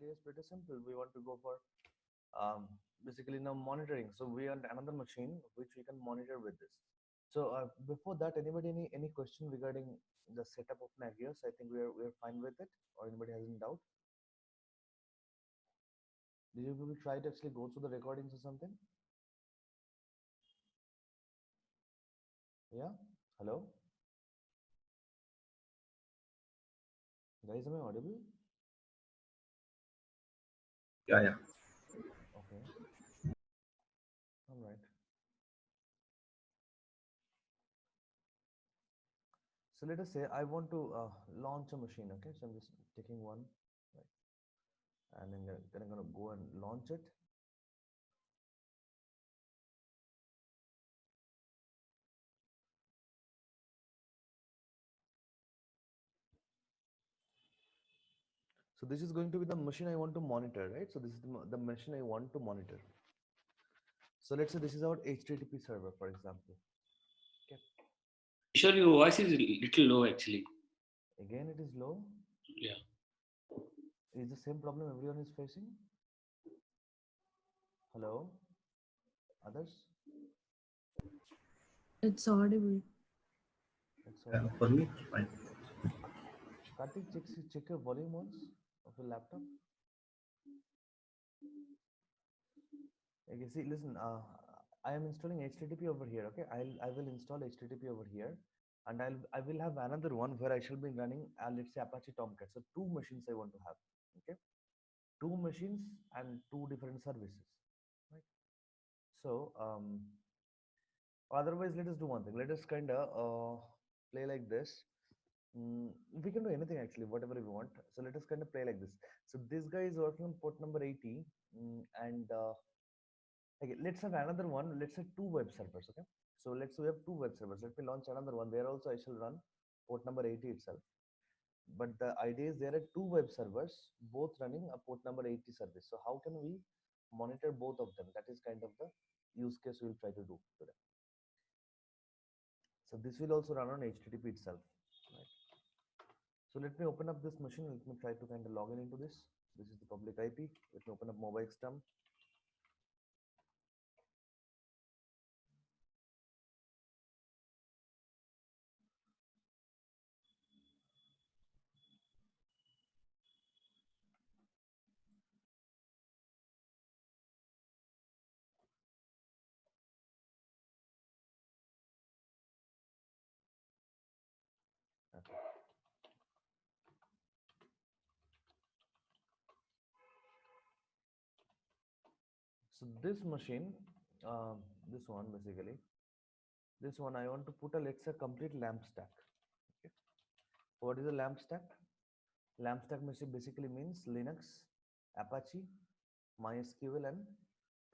idea is pretty simple. We want to go for basically now monitoring. So we want another machine which we can monitor with this. So before that, anybody any question regarding the setup of Nagios? I think we're fine with it. Or anybody has any doubt? Did you people try to actually go through the recordings or something? Yeah. Hello, guys. Am I audible? Yeah. Okay. All right. So let us say I want to launch a machine. Okay. So I'm just taking one, right, and then I'm gonna go and launch it. So this is going to be the machine I want to monitor, right? So this is the machine I want to monitor. So let's say this is our HTTP server, for example. Okay. Sure, your voice is a little low actually. Again, it is low. Yeah. Is the same problem everyone is facing? Hello, others? It's audible. It's audible. For me, fine. Karthik, check your volume once of your laptop. Okay, see, listen, I am installing HTTP over here. Okay, I will install HTTP over here, and I will have another one where I shall be running, let's say Apache Tomcat. So two machines I want to have. Okay, two machines and two different services, right? So otherwise, let us do one thing. Let us kind of play like this. We can do anything actually, whatever we want. So let us kind of play like this. So this guy is working on port number 80, and okay, let's have another one. Let's say two web servers. Okay, so let's say we have two web servers. Let me launch another one. There also I shall run port number 80 itself. But the idea is there are two web servers, both running a port number 80 service. So how can we monitor both of them? That is kind of the use case we'll try to do today. So this will also run on HTTP itself. Right? So let me open up this machine. Let me try to kind of log in into this. This is the public IP. Let me open up mobile stem. Okay. So this machine, this one basically, this one I want to put a let's say complete lamp stack. Okay. What is a lamp stack? Lamp stack basically means Linux, Apache, MySQL, and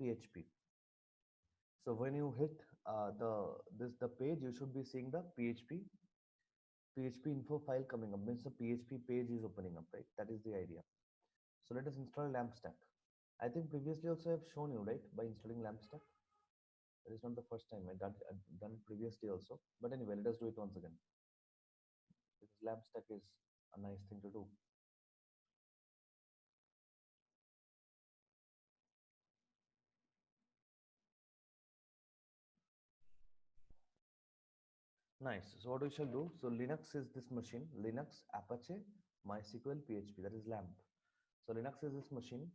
PHP. So when you hit the page, you should be seeing the PHP info file coming up. Means the PHP page is opening up, right? That is the idea. So let us install lamp stack. I think previously also I've shown you, right, by installing lamp stack. That is not the first time I've done it previously also. But anyway, let us do it once again. Because lamp stack is a nice thing to do. Nice. So what we shall do? So Linux is this machine. Linux, Apache, MySQL, PHP. That is LAMP. So Linux is this machine.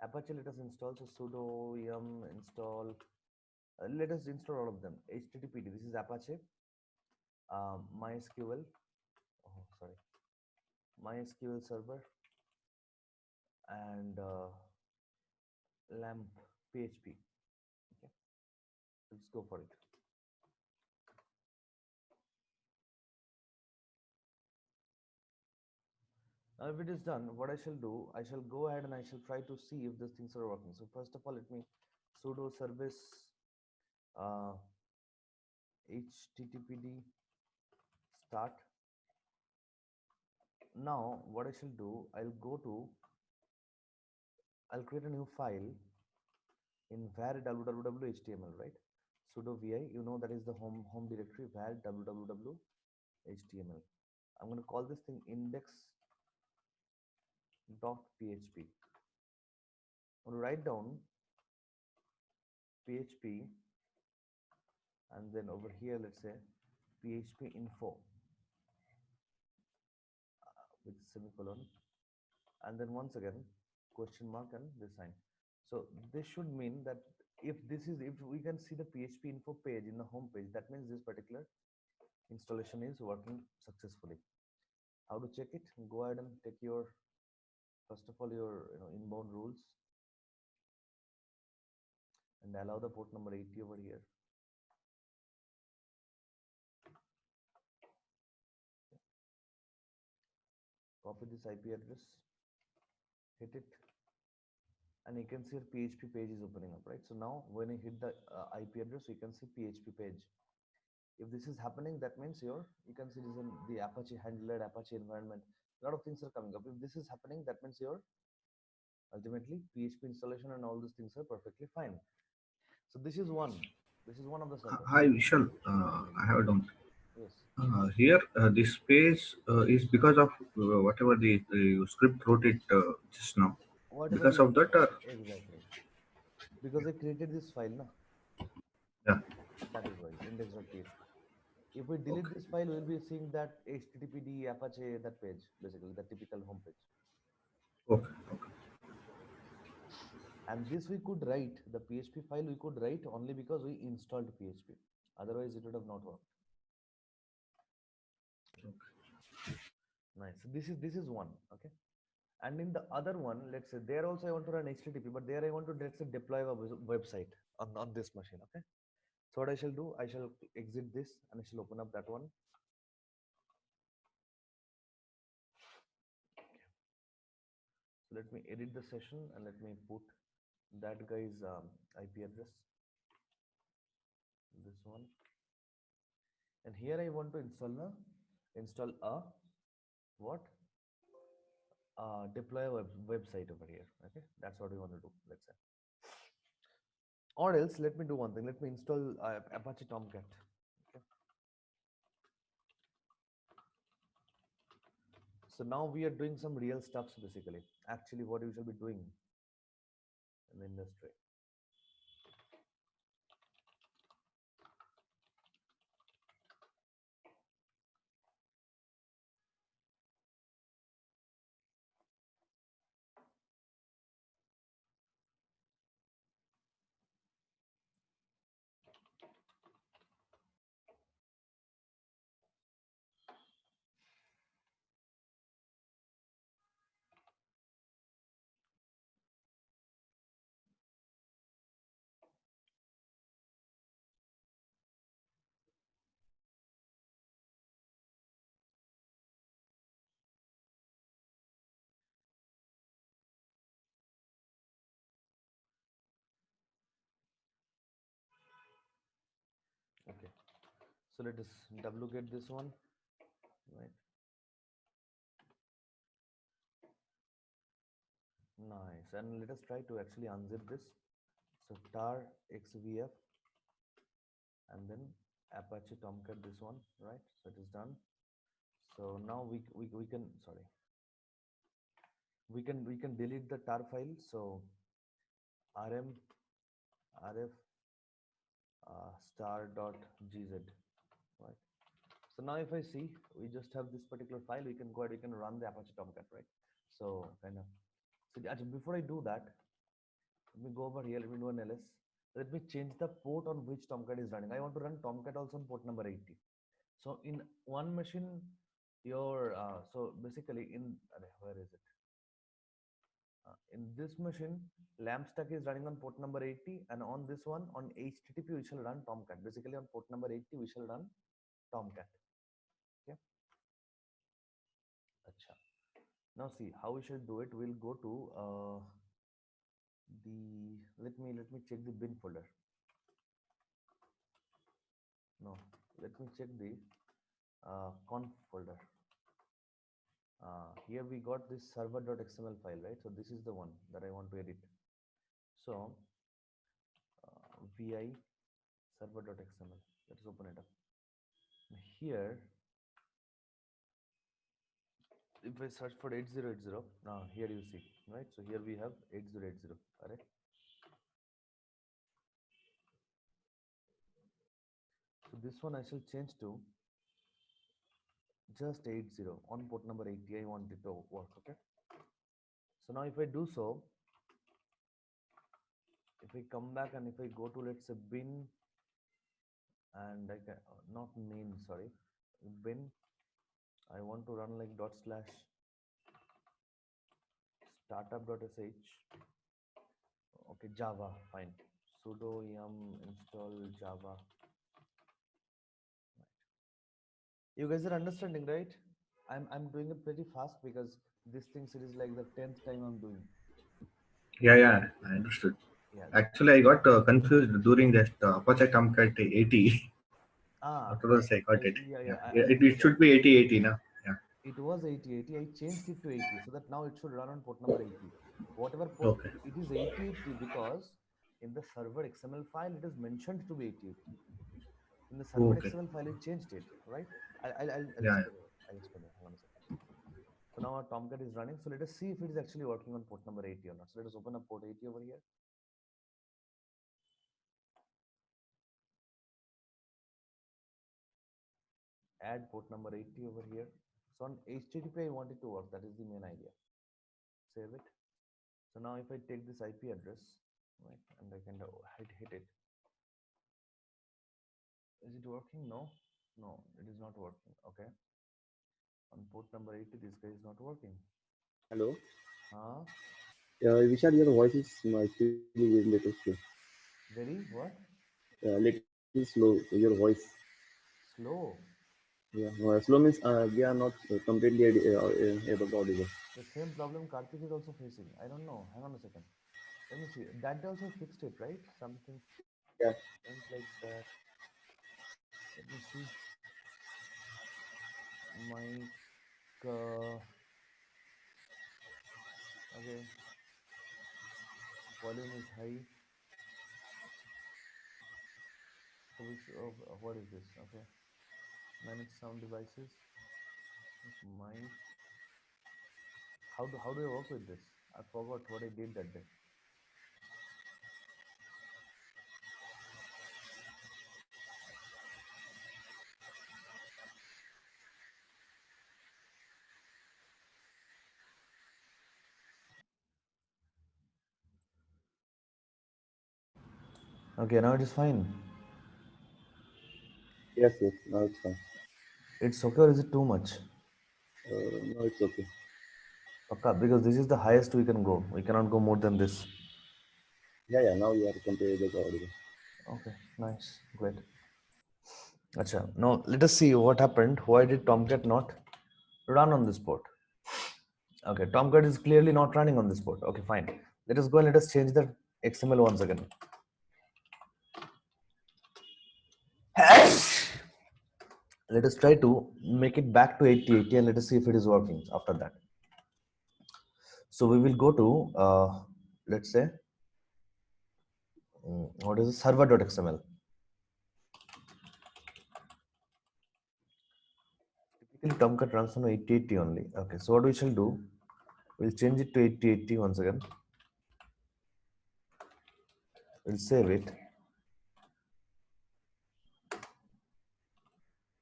Apache let us install. So sudo yum install. Let us install all of them. HTTPD. This is Apache. MySQL. Oh, sorry. MySQL server and LAMP PHP. Okay. Let's go for it. Now, if it is done, what I shall do, I shall go ahead and I shall try to see if these things are working. So first of all, let me sudo service httpd start. Now, what I shall do, I'll create a new file in var www.html, right? Sudo vi, you know that is the home directory var www.html. I'm going to call this thing index dot php. I'm going to write down php, and then over here let's say php info with semicolon, and then once again question mark and this sign. So this should mean that if we can see the php info page in the home page, that means this particular installation is working successfully. How to check it? Go ahead and take your, first of all, your inbound rules, and allow the port number 80 over here. Copy this IP address, hit it, and you can see your PHP page is opening up, right? So now when you hit the IP address, you can see PHP page. If this is happening, that means you can see this in the Apache handler, Apache environment. A lot of things are coming up. If this is happening, that means your ultimately PHP installation and all these things are perfectly fine. So this is one. This is one of the server. Hi, Vishal. I have a doubt. Yes. Here, this page is because of whatever the script wrote it just now. Whatever Because you of that, exactly, because I created this file, na. yeah. That is why index.php. If we delete Okay. this file, we'll be seeing that HTTPD Apache, that page, basically the typical home page. Okay. Okay. And this we could write, the PHP file we could write only because we installed PHP. Otherwise, it would have not worked. Nice. So this is one. Okay. And in the other one, let's say there also I want to run HTTP, but there I want to, let's say, deploy a website on this machine. Okay. So what I shall do, I shall exit this and I shall open up that one. So let me edit the session and let me put that guy's IP address, this one. And here I want to install a what? Deploy a website over here. Okay, that's what we want to do. Let's say. Or else, let me do one thing. Let me install Apache Tomcat. Okay. So now we are doing some real stuffs basically. Actually, what we shall be doing in the industry. Okay. So let us duplicate this one, right? Nice. And let us try to actually unzip this. So tar xvf and then Apache Tomcat, this one, right? So it is done. So now we can, sorry, we can delete the tar file. So rm rf star.gz, right? So now if I see, we just have this particular file, we can go ahead, we can run the Apache Tomcat, right? So kind of, so actually before I do that, let me go over here, let me do an ls. Let me change the port on which Tomcat is running. I want to run Tomcat also on port number 80. So in one machine, your so basically where is it? In this machine, lamp stack is running on port number 80, and on this one, on HTTP, we shall run Tomcat. Basically, on port number 80, we shall run Tomcat. Okay. Acha. Now see how we shall do it. We'll go to the let me check the bin folder. No, let me check the conf folder. Here we got this server.xml file, right? So this is the one that I want to edit. So vi server.xml. Let's open it up. Here if I search for 8080, now here you see, right? So here we have 8080, correct? So this one I shall change to just 80 on port number 80. I want it to work, okay? So now if I do so, if I come back and if I go to, let's say, bin, and I can not main, sorry, bin, I want to run like dot slash startup.sh. Okay, Java, fine. Sudo yum install Java. You guys are understanding, right? I'm doing it pretty fast because this thing it is like the 10th time I'm doing. Yeah, yeah, I understood. Yeah. Actually, I got confused during that Apache Tomcat 80. Ah, Afterwards, I got it. yeah, Yeah, yeah. yeah, I knew it that. should be 8080 now. Yeah. It was 8080. I changed it to 80 so that now it should run on port number 80. Whatever port Okay. it is 8080 because in the server XML file it is mentioned to be 8080. In the server Okay. XML file, we changed it, right? I'll Yeah, explain you. I'll explain you. Hang on a second. So now our Tomcat is running. So let us see if it is actually working on port number 80 or not. So let us open up port 80 over here. Add port number 80 over here. So on HTTP, I want it to work. That is the main idea. Save it. So now if I take this IP address, right, and I can hit it. Is it working? No. No, it is not working. Okay. On port number 80, this guy is not working. Hello. Huh? Vishal, your voice is actually very little slow. Very what? Little slow. Your voice. Slow. Yeah. Slow means we are not completely able to audible. The same problem Karthik is also facing. I don't know. Hang on a second. Let me see. That also fixed it, right? Something Yeah. went like that. Let me see. Mic. Okay. Volume is high. So which what is this? Okay. Manage sound devices. Mic. How do I work with this? I forgot what I did that day. Okay, now it is fine. Yes. Yes. Now it's fine. It's okay or is it too much? Now it's okay. Okay, because this is the highest we can go. We cannot go more than this. Yeah. Yeah. Now you are completely audible. Okay, nice, great. Acha, now let us see what happened. Why did Tomcat not run on this port? Okay, Tomcat is clearly not running on this port. Okay, fine. Let us go and let us change the XML once again. Let us try to make it back to 8080 and let us see if it is working after that. So we will go to, let's say, what is it? Server.xml. Typically, Tomcat runs on 8080 only. Okay, so what we shall do, we'll change it to 8080 once again. We'll save it.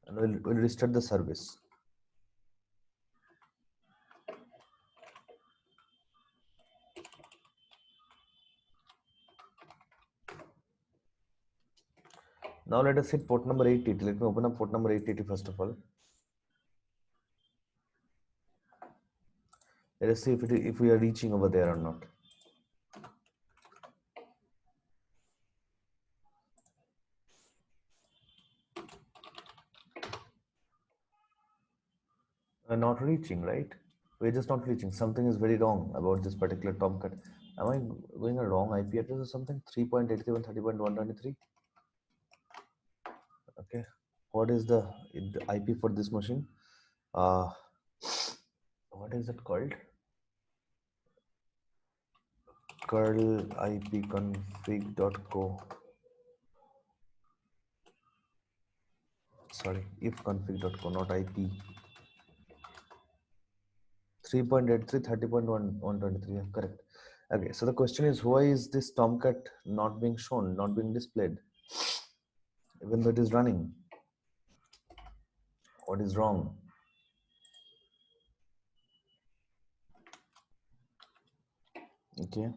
And we'll restart the service. Now let us hit port number 880. Let me open up port number 880 first of all. Let us see if we are reaching over there or not. We're not reaching, right? We're just not reaching. Something is very wrong about this particular Tomcat. Am I going a wrong IP address or something? 3.87.30.123. Okay. What is the IP for this machine? What is it called? Curl ipconfig.co. Sorry, ifconfig.co, not IP. 3.83, 30.123. Yeah, correct. Okay, so the question is, why is this Tomcat not being shown, not being displayed, even though it is running? What is wrong? Okay.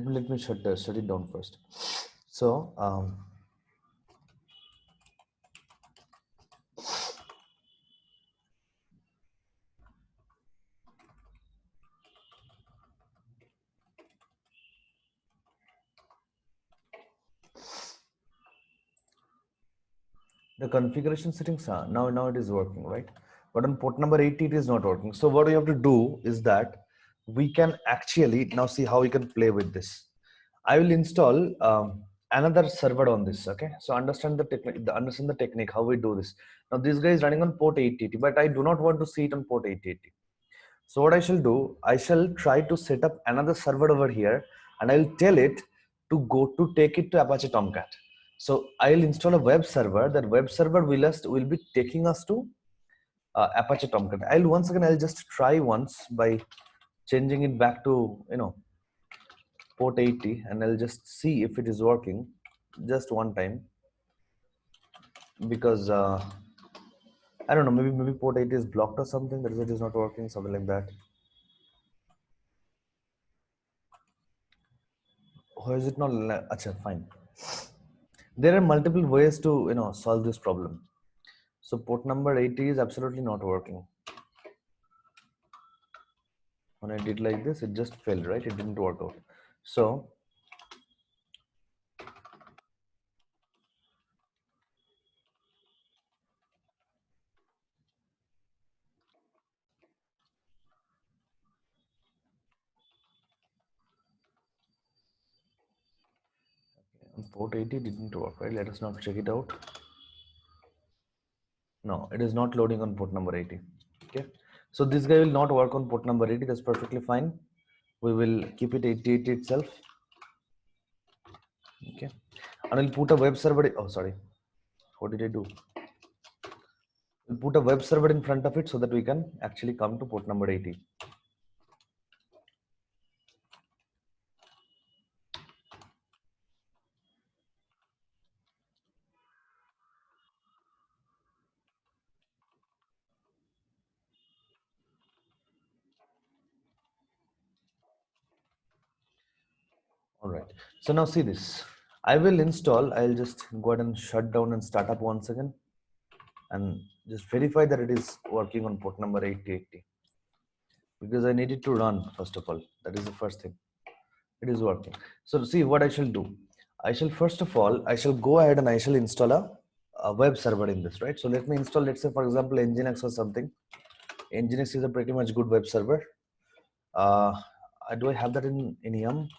Let me shut it down first. So, the configuration settings are now it is working, right? But on port number 80 it is not working. So what we have to do is that we can actually now see how we can play with this. I will install another server on this. Okay, so understand the technique how we do this. Now this guy is running on port 8080, but I do not want to see it on port 8080. So what I shall do, I shall try to set up another server over here, and I'll tell it to go to take it to Apache Tomcat. So I'll install a web server. That web server will be taking us to Apache Tomcat. I'll just try once by changing it back to port 80, and I'll just see if it is working just one time, because I don't know, maybe port 80 is blocked or something, that is it is not working, something like that. Why is it not? Achha, fine. There are multiple ways to solve this problem. So port number 80 is absolutely not working. When I did like this, it just failed, right? It didn't work out. So port 80 didn't work, right? Let us now check it out. No, it is not loading on port number 80. Okay, so this guy will not work on port number 80. That's perfectly fine. We will keep it 8080 itself. Okay, and we'll put a web server. Oh, sorry, what did I do? We'll put a web server in front of it so that we can actually come to port number 80. All right, so now see this. I'll just go ahead and shut down and start up once again, and just verify that it is working on port number 8080, because I need it to run first of all. That is the first thing. It is working. So see what I shall do. I shall first of all, I shall go ahead and I shall install a web server in this, right? So let me install, let's say for example, Nginx or something. Nginx is a pretty much good web server. Do I have that in yum?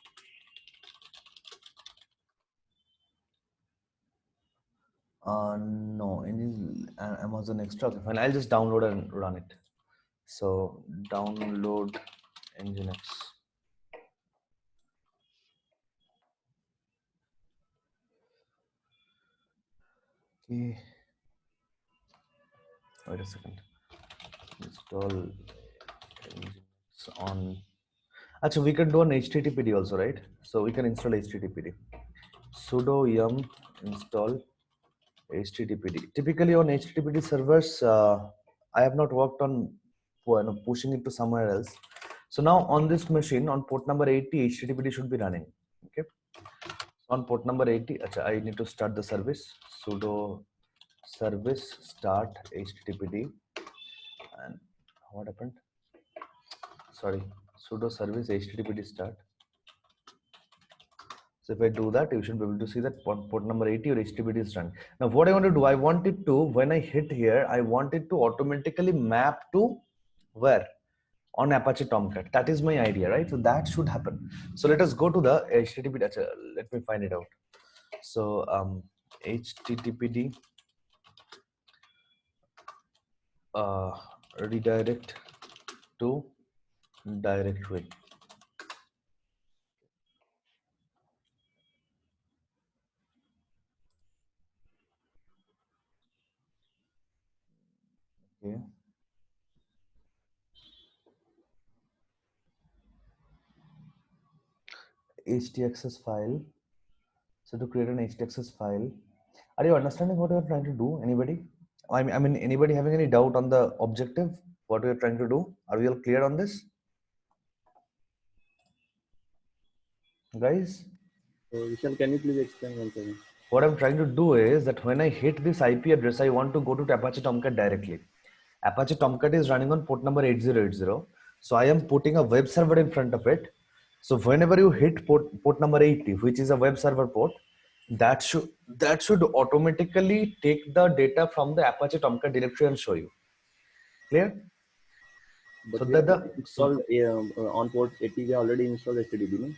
No, in Amazon Extra. Okay, fine. I'll just download and run it. So download Nginx. Okay. Wait a second. Install Nginx on. Actually, we can do an HTTPD also, right? So we can install HTTPD. Sudo yum install HTTPD. Typically on HTTPD servers, I have not worked on pushing it to somewhere else. So now on this machine, on port number 80, HTTPD should be running. Okay. On port number 80, I need to start the service. Sudo service start HTTPD. And what happened? Sorry, sudo service HTTPD start. So if I do that, you should be able to see that port number 80 or HTTPD is run. Now what I want to do, I want it to, when I hit here, I want it to automatically map to where? On Apache Tomcat. That is my idea, right? So that should happen. So let us go to the HTTPD. Let me find it out. So HTTPD redirect to directory. Okay. HTXS file. So to create an HTXS file, are you understanding what you're trying to do? Anybody? I mean, anybody having any doubt on the objective? What we're trying to do? Are we all clear on this, guys? So Vishal, can you please explain once again? What I'm trying to do is that when I hit this IP address, I want to go to Apache Tomcat directly. Apache Tomcat is running on port number 8080. So I am putting a web server in front of it. So whenever you hit port number 80, which is a web server port, that should automatically take the data from the Apache Tomcat directory and show you. Clear? But So we that have installed on port 80, we already installed HTTP, no?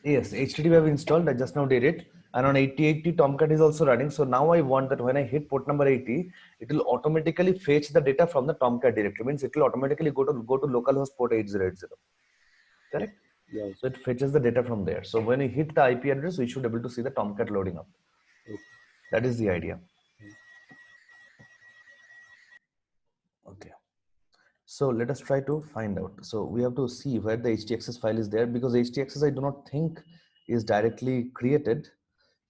yes, HTTP I've installed. I just now did it, and on 8080 Tomcat is also running. So now I want that when I hit port number 80, it will automatically fetch the data from the Tomcat directory. Means it will automatically go to localhost port 8080. Correct? Yes. So it fetches the data from there. So when you hit the IP address, we should be able to see the Tomcat loading up. Okay. That is the idea. Okay. So let us try to find out. So we have to see where the htaccess file is there, because htaccess I do not think is directly created.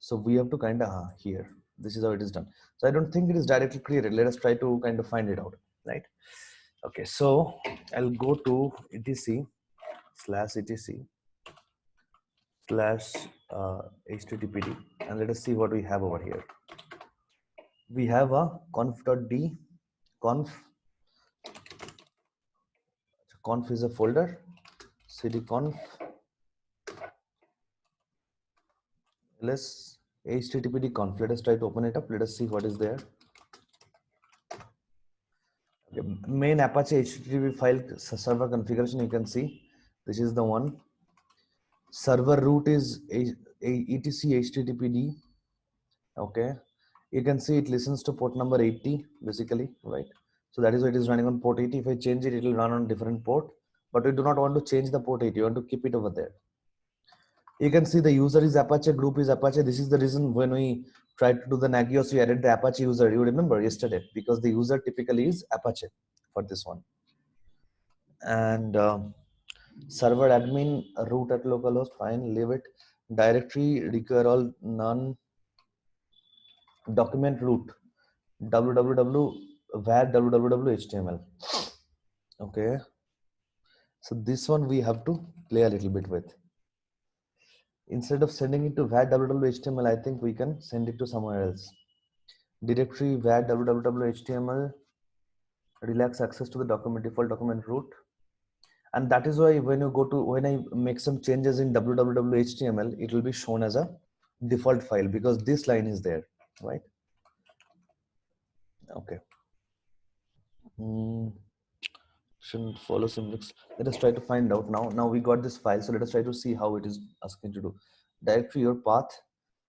So we have to kind of here. This is how it is done. So I don't think it is directly created. Let us try to kind of find it out, right? Okay. So I'll go to etc/httpd and let us see what we have over here. We have a conf.d. Conf is a folder. cdconf ls httpd conf. Let us try to open it up. Let us see what is there. Okay. Main Apache HTTP file server configuration. You can see this is the one. Server root is etc httpd. Okay, you can see it listens to port number 80 basically, right? So that is why it is running on port 80. If I change it, it will run on different port, but we do not want to change the port 80. You want to keep it over there. You can see the user is Apache, group is Apache. This is the reason when we tried to do the Nagios, we added the Apache user. You remember yesterday, because the user typically is Apache for this one. And server admin root at localhost, fine, leave it. Directory require all none. Document root www var www html. Okay, so this one we have to play a little bit with. Instead of sending it to var www html, I think we can send it to somewhere else. Directory var www html, relax access to the document, default document root. And that is why when I make some changes in www html, it will be shown as a default file because this line is there, right? Okay. Shouldn't follow syntax. Let us try to find out now. Now we got this file, so let us try to see how it is asking to do. Directory your path,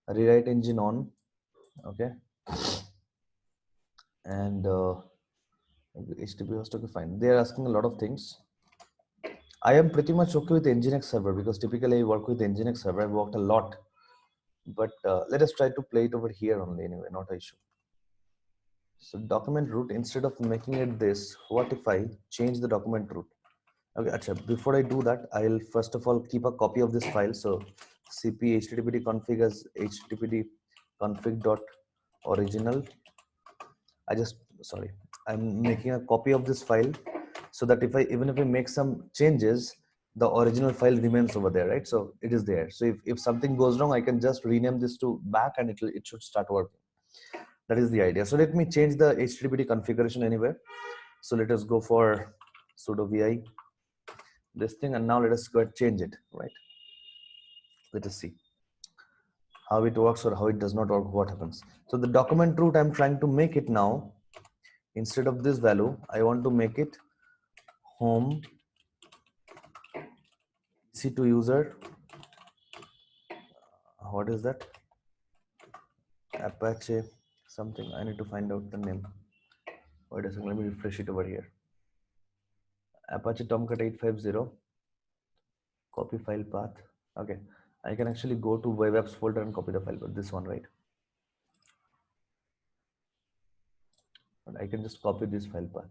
rewrite engine on, okay, and HTTP host. Okay, fine. They are asking a lot of things. I am pretty much okay with Nginx server because typically I work with Nginx server. I've worked a lot, but let us try to play it over here only anyway, not an issue. So document root, instead of making it this, what if I change the document root? Okay, achha, before I do that, I'll first of all keep a copy of this file. So cp httpd config as httpd config dot original. I'm making a copy of this file so that even if I make some changes, the original file remains over there, right? So it is there. So if something goes wrong, I can just rename this to back and it should start working. That is the idea. So let me change the httpd configuration anyway. So let us go for sudo vi this thing, and now let us go and change it, right? Let us see how it works or how it does not work, what happens. So the document root, I'm trying to make it now, instead of this value, I want to make it home EC2 user. What is that? Apache something. I need to find out the name. Wait a second, let me refresh it over here. Apache Tomcat 850. Copy file path. Okay, I can actually go to web apps folder and copy the file, but this one, right? But I can just copy this file path.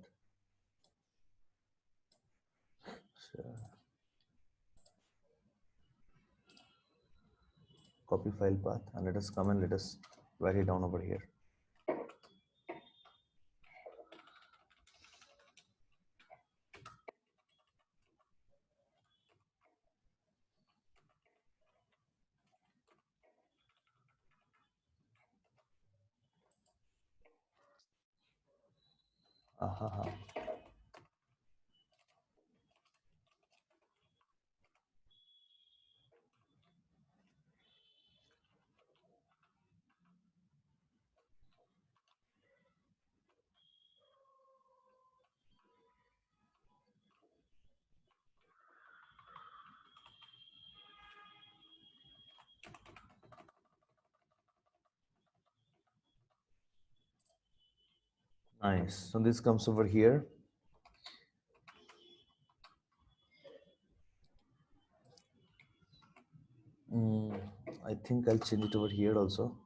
copy file path, and let us come and let us write it down over here. Aha. Nice. So this comes over here. I think I'll change it over here also.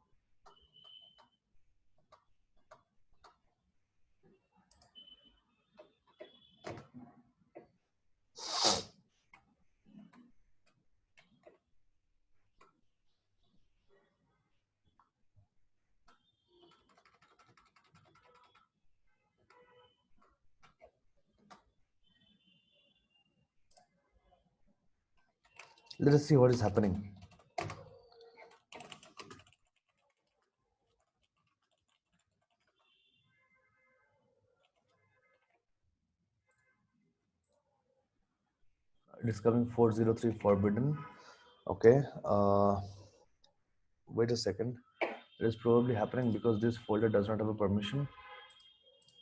Let us see what is happening. It is coming 403 forbidden. Okay. Wait a second. It is probably happening because this folder does not have a permission.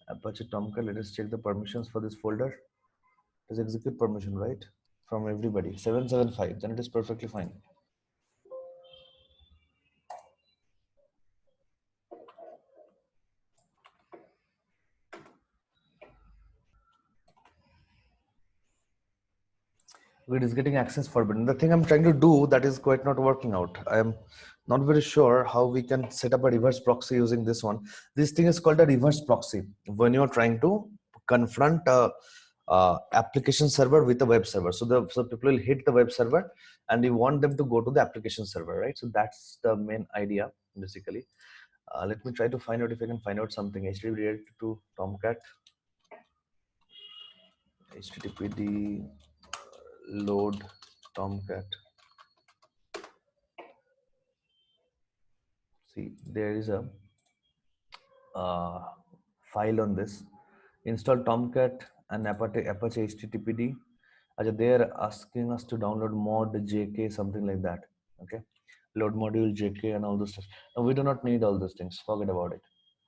Apache Tomcat. Let us check the permissions for this folder. It is execute permission, right? From everybody. 775. Then it is perfectly fine. It is getting access forbidden. The thing I'm trying to do that is quite not working out. I am not very sure how we can set up a reverse proxy using this one. This thing is called a reverse proxy. When you're trying to confront a application server with a web server. So people will hit the web server and you want them to go to the application server, right? So that's the main idea basically. Let me try to find out if I can find out something. HTTP related to Tomcat. HTTPD load Tomcat. See, there is a file on this. Install Tomcat and Apache HTTPD. They are asking us to download mod JK, something like that. Okay, load module JK and all this stuff. Now we do not need all those things. Forget about it.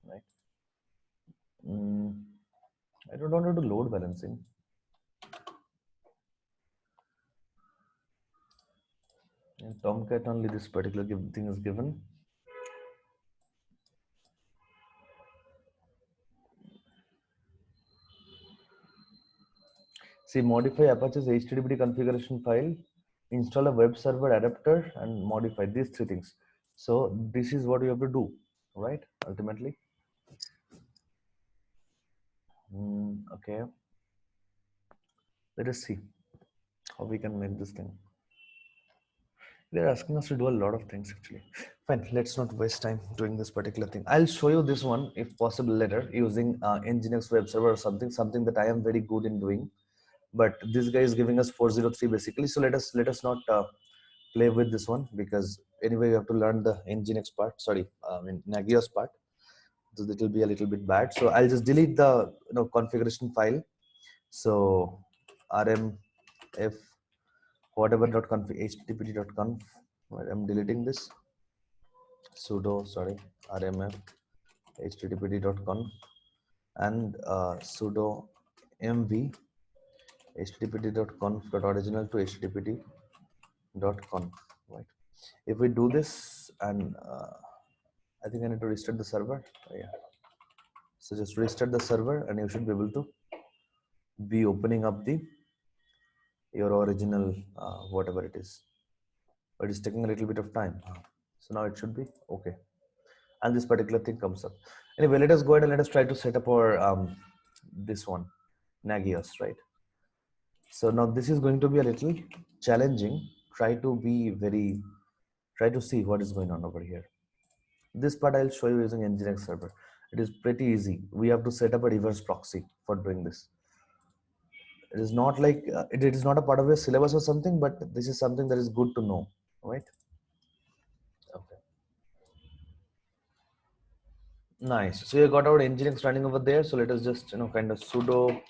Right? I don't want to do load balancing. In Tomcat only this particular thing is given. See, modify Apache's HTTPD configuration file, install a web server adapter, and modify these three things. So this is what you have to do, right? Ultimately. Okay. Let us see how we can make this thing. They're asking us to do a lot of things actually. Fine, let's not waste time doing this particular thing. I'll show you this one if possible later using Nginx web server or something that I am very good in doing. But this guy is giving us 403 basically. So let us not play with this one because anyway you have to learn the Nginx part. Sorry, Nagios part. So it will be a little bit bad. So I'll just delete the configuration file. So rmf whatever.conf httpd.conf. I'm deleting this. Sudo rmf httpd.conf and sudo mv httpd.conf.original to httpd.conf. Right. If we do this and I think I need to restart the server. Yeah. So just restart the server and you should be able to be opening up your original whatever it is. But it's taking a little bit of time. So now it should be okay. And this particular thing comes up. Anyway, let us go ahead and let us try to set up our this one, Nagios, right? So now this is going to be a little challenging. Try to see what is going on over here. This part I'll show you using Nginx server. It is pretty easy. We have to set up a reverse proxy for doing this. It is not like it is not a part of your syllabus or something, but this is something that is good to know, right? Okay. Nice. So you got our Nginx running over there. So let us just kind of sudo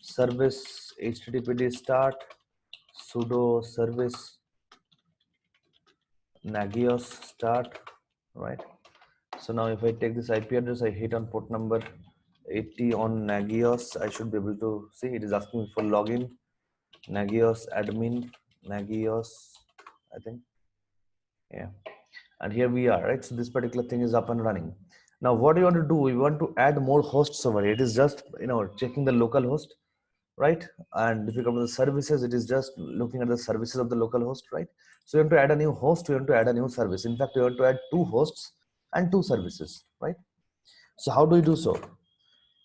service httpd start sudo service nagios start, right? So now if I take this IP address, I hit on port number 80 on Nagios, I should be able to see it is asking me for login. Nagios admin, Nagios, I think. Yeah. And here we are, right? So this particular thing is up and running. Now what do you want to do? We want to add more hosts over here. It is just, checking the local host, right? And if you come to the services, it is just looking at the services of the local host, right? So you want to add a new host, you want to add a new service. In fact, you want to add 2 hosts and 2 services, right? So how do you do so?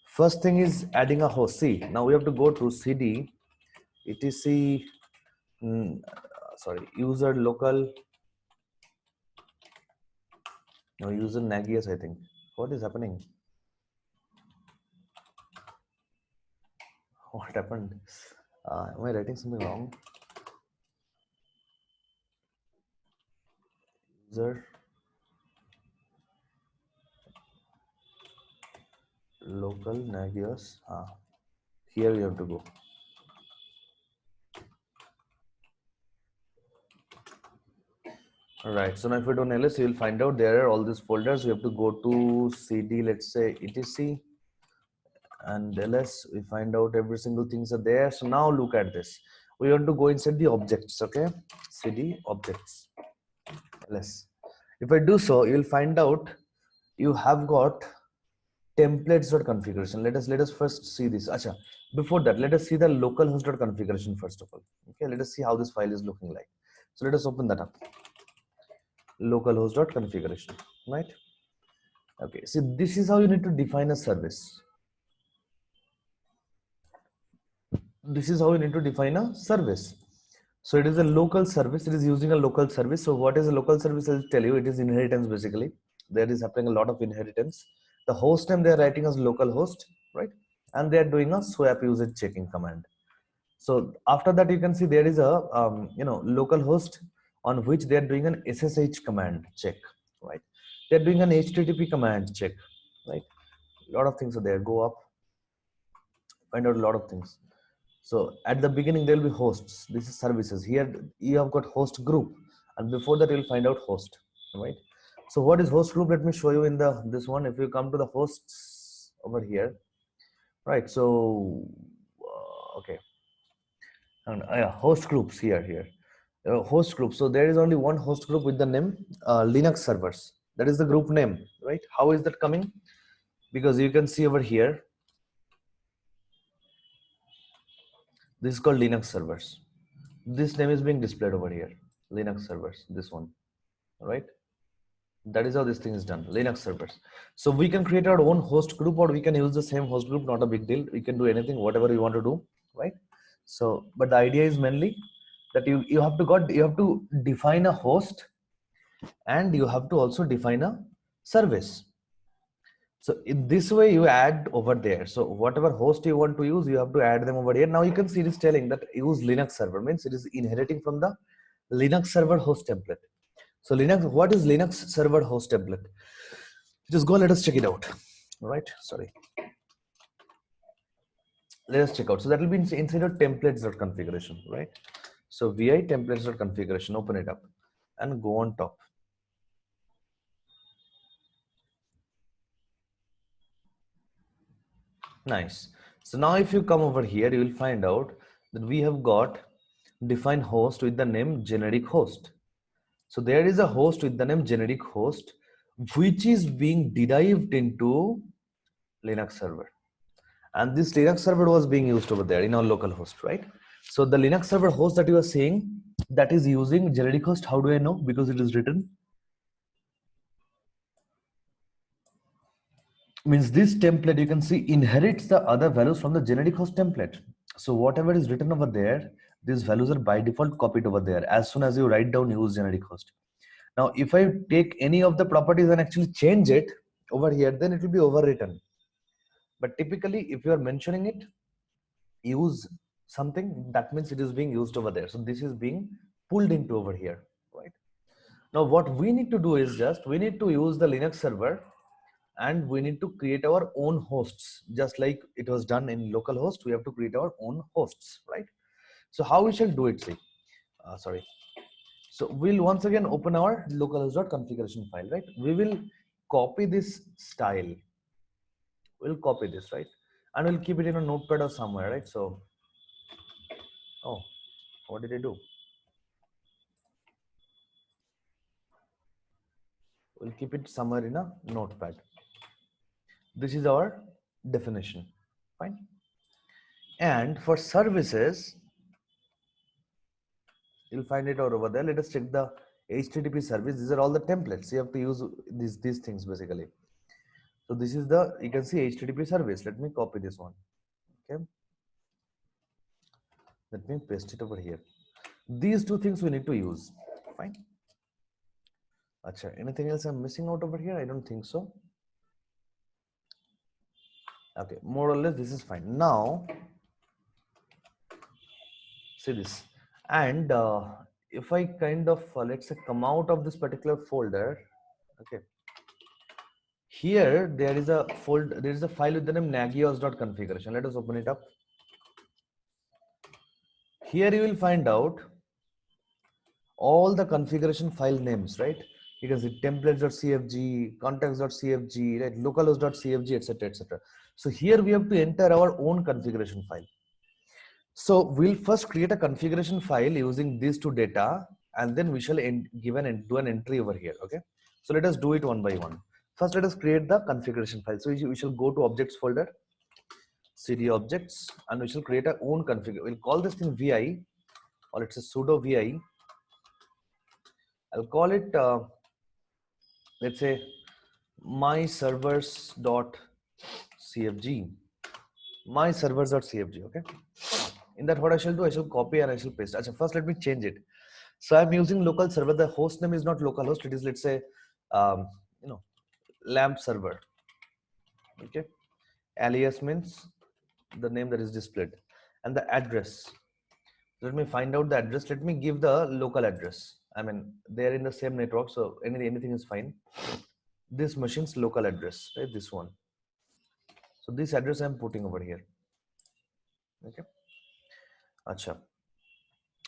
First thing is adding a host. See, now we have to go to cd etc user local, no, user nagios, I think. What is happening? What happened? Am I writing something wrong? User local nagios. Here you have to go. All right. So now if you do ls, you will find out there are all these folders. You have to go to cd, let's say etc, and ls. We find out every single things are there. So now look at this. We want to go inside the objects. Okay, cd objects ls. If I do so, you will find out you have got templates.configuration. Let us first see this. Acha. Before that, let us see the localhost.configuration first of all. Okay, let us see how this file is looking like. So let us open that up. Localhost.configuration, right? Okay, so this is how you need to define a service. This is how you need to define a service. So it is a local service. It is using a local service. So what is a local service? I'll tell you. It is inheritance basically. There is happening a lot of inheritance. The host name they are writing as localhost, right? And they are doing a swap usage checking command. So after that, you can see there is a localhost on which they are doing an SSH command check, right? They are doing an HTTP command check, right? A lot of things are there. Go up, find out a lot of things. So at the beginning there will be hosts. This is services. Here you have got host group, and before that you will find out host, right? So what is host group? Let me show you in this one. If you come to the hosts over here, right? So okay, and host groups here. Host group. So there is only one host group with the name Linux servers. That is the group name, right? How is that coming? Because you can see over here, this is called Linux servers. This name is being displayed over here, Linux servers, this one, right? That is how this thing is done, Linux servers. So we can create our own host group, or we can use the same host group, not a big deal. We can do anything, whatever you want to do, right? So, but the idea is mainly that you have to define a host, and you have to also define a service. So in this way you add over there. So whatever host you want to use, you have to add them over here. Now you can see it is telling that use Linux server, means it is inheriting from the Linux server host template. So Linux, what is Linux server host template? Just go, let us check it out. All right, sorry. Let us check out. So that will be inside of templates.configuration, right? So vi templates.configuration, open it up and go on top. Nice. So now if you come over here, you will find out that we have got define host with the name generic host. So there is a host with the name generic host, which is being derived into Linux server. And this Linux server was being used over there in our local host, right? So the Linux server host that you are seeing, that is using generic host. How do I know? Because it is written. Means this template, you can see, inherits the other values from the generic host template. So whatever is written over there, these values are by default copied over there as soon as you write down use generic host. Now, if I take any of the properties and actually change it over here, then it will be overwritten. But typically, if you are mentioning it, use something, that means it is being used over there. So this is being pulled into over here, right? Now, what we need to do is just, we need to use the Linux server and we need to create our own hosts. Just like it was done in localhost, we have to create our own hosts, right? So how we shall do it, see? Sorry. So we'll once again open our localhost.configuration file, right? We will copy this style. We'll copy this, right? And we'll keep it in a notepad or somewhere, right? So, oh, what did I do? We'll keep it somewhere in a notepad. This is our definition, fine. And for services, you'll find it out over there. Let us check the HTTP service. These are all the templates. You have to use these things basically. So this is the, you can see HTTP service. Let me copy this one. Okay. Let me paste it over here. These two things we need to use. Fine. Achha, anything else I'm missing out over here? I don't think so. Okay, more or less this is fine. Now, see this. And if I kind of, let's say, come out of this particular folder, okay. Here there is a folder, there is a file with the name nagios.configuration. Let us open it up. Here you will find out all the configuration file names, right? You can see templates.cfg, context.cfg, right? localhost.cfg, etc., etc. So here we have to enter our own configuration file. So we'll first create a configuration file using these two data, and then we shall do an entry over here. Okay. So let us do it one by one. First, let us create the configuration file. So we shall go to objects folder, cd objects, and we shall create our own config. We'll call this thing vi, or it's a sudo vi. I'll call it, let's say, my servers.cfg. My servers.cfg. Okay. In that, what I shall do, I shall copy and I shall paste. Achha, first, let me change it. So I'm using local server. The host name is not localhost. It is, let's say, lamp server. Okay. Alias means the name that is displayed, and the address. Let me find out the address. Let me give the local address. I mean, they're in the same network, so anything is fine. This machine's local address, right? This one. So this address I'm putting over here. Okay. Acha.